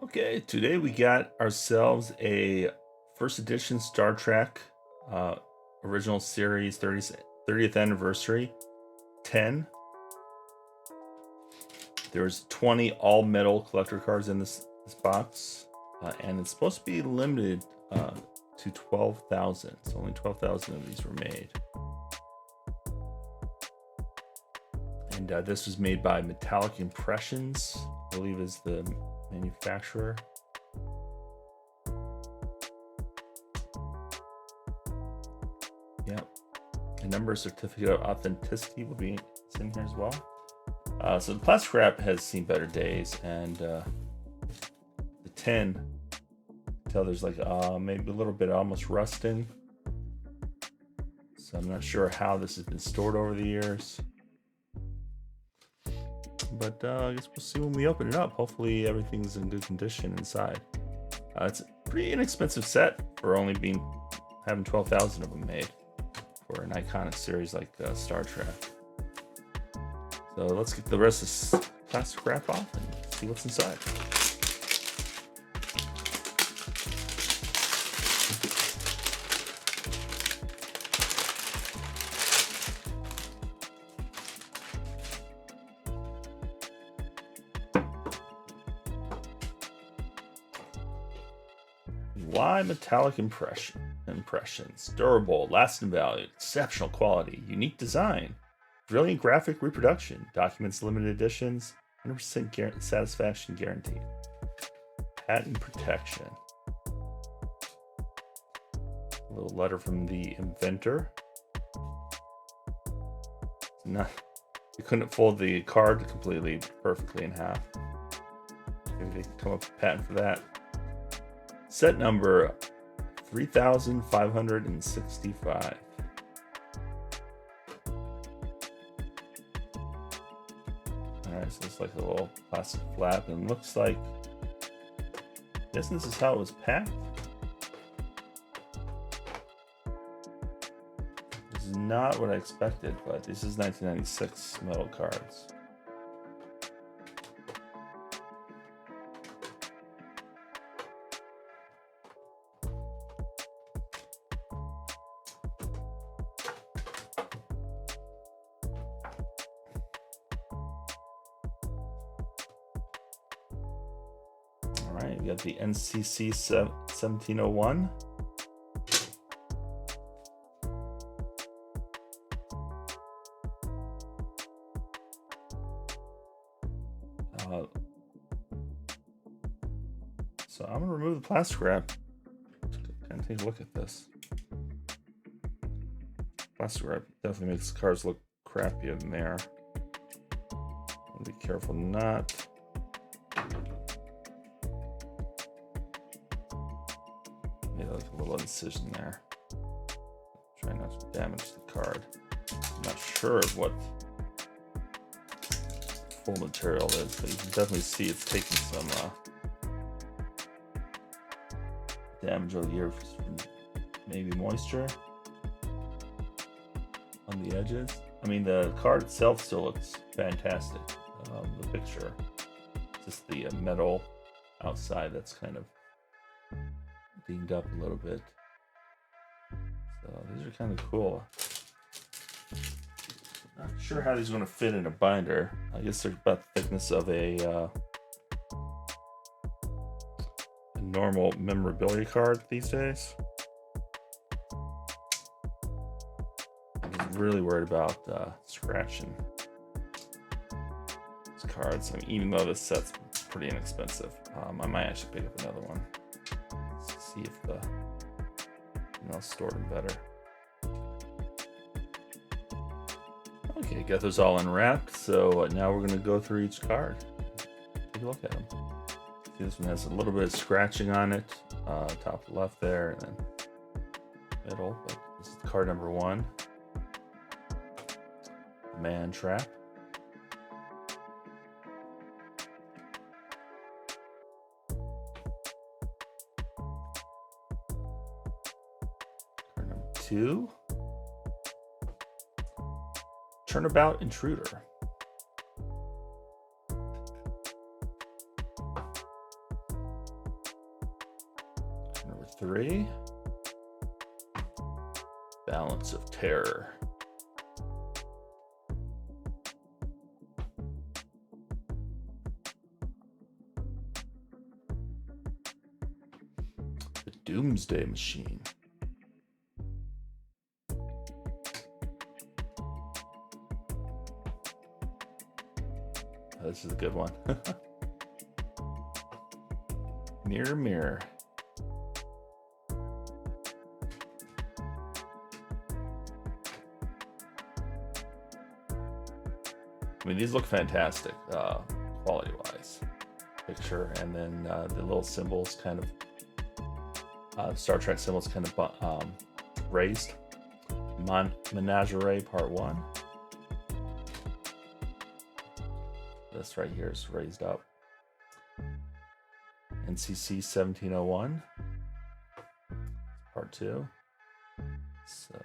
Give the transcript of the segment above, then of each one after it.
Okay, today we got ourselves a first edition Star Trek uh, original series 30th anniversary 10. There's 20 all metal collector cards in this box, and it's supposed to be limited to 12,000. So only 12,000 of these were made. And this was made by Metallic Impressions, I believe is the manufacturer. Yep. A number certificate of authenticity will be in here as well. So the plastic wrap has seen better days, and the tin, tell there's like maybe a little bit almost rusting. So I'm not sure how this has been stored over the years. But I guess we'll see when we open it up. Hopefully everything's in good condition inside. It's a pretty inexpensive set for only having 12,000 of them made for an iconic series like Star Trek. So let's get the rest of this plastic wrap off and see what's inside. Why Metallic Impressions? Durable, lasting value, exceptional quality, unique design, brilliant graphic reproduction, documents limited editions, 100% satisfaction guaranteed. Patent protection. A little letter from the inventor. You couldn't fold the card completely perfectly in half. Maybe they can come up with a patent for that. Set number 3,565. Alright, so it's like a little plastic flap, and looks like, I guess this is how it was packed. This is not what I expected, but this is 1996 metal cards. All right, we got the NCC 1701. So I'm gonna remove the plastic wrap. Kind of take a look at this. Plastic wrap definitely makes the cards look crappier than they are. Be careful not. Made like a little incision there. Try not to damage the card. I'm not sure what full material is, but you can definitely see it's taking some damage over the years from maybe moisture on the edges. I mean, the card itself still looks fantastic. The picture, just the metal outside that's kind of dinged up a little bit. So these are kind of cool. Not sure how these are going to fit in a binder. I guess they're about the thickness of a normal memorabilia card these days. I'm really worried about scratching these cards. I mean, even though this set's pretty inexpensive, I might actually pick up another one. Let's see if I'll store them better. Okay, got those all unwrapped. So now we're gonna go through each card. Take a look at them. See, this one has a little bit of scratching on it, top left there, and then middle. But this is card number 1. Man Trap. Card number 2. Turnabout Intruder. 3. Balance of Terror. The Doomsday Machine. Oh, this is a good one. Mirror, Mirror. I mean, these look fantastic, quality-wise. Picture, and then the little symbols kind of, Star Trek symbols kind of raised. Menagerie Part 1. This right here is raised up. NCC 1701. Part 2. So.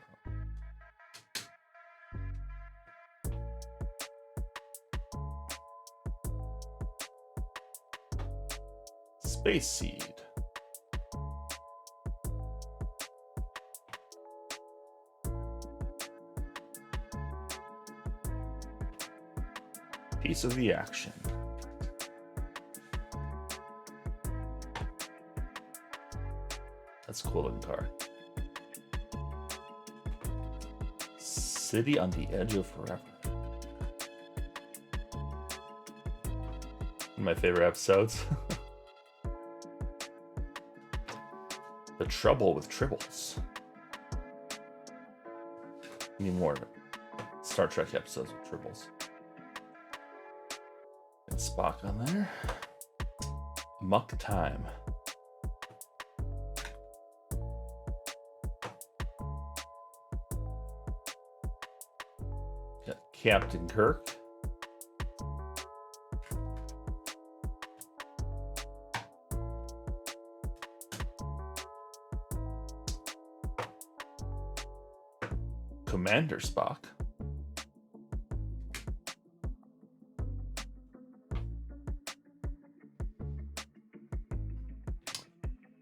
Space Seed. Piece of the Action. That's a cool looking card. City on the Edge of Forever. One of my favorite episodes. The Trouble with Tribbles. Need more Star Trek episodes with Tribbles. Got Spock on there. Muck Time. Got Captain Kirk. Commander Spock.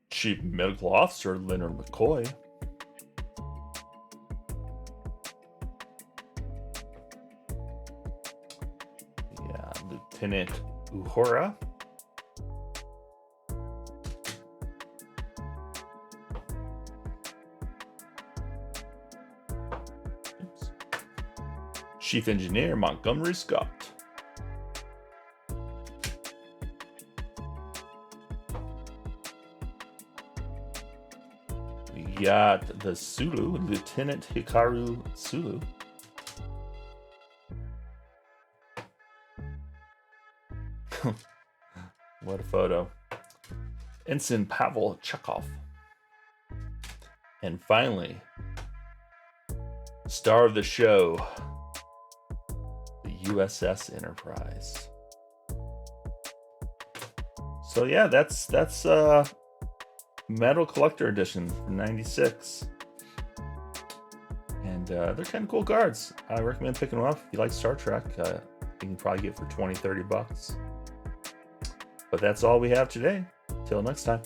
Chief Medical Officer Leonard McCoy. Yeah, Lieutenant Uhura. Chief Engineer Montgomery Scott. We got the Sulu, Lieutenant Hikaru Sulu. What a photo. Ensign Pavel Chekhov. And finally, star of the show, USS Enterprise. So yeah, that's Metal Collector Edition from '96, and they're kind of cool cards. I recommend picking them up if you like Star Trek. You can probably get for $20-30. But that's all we have today. Till next time.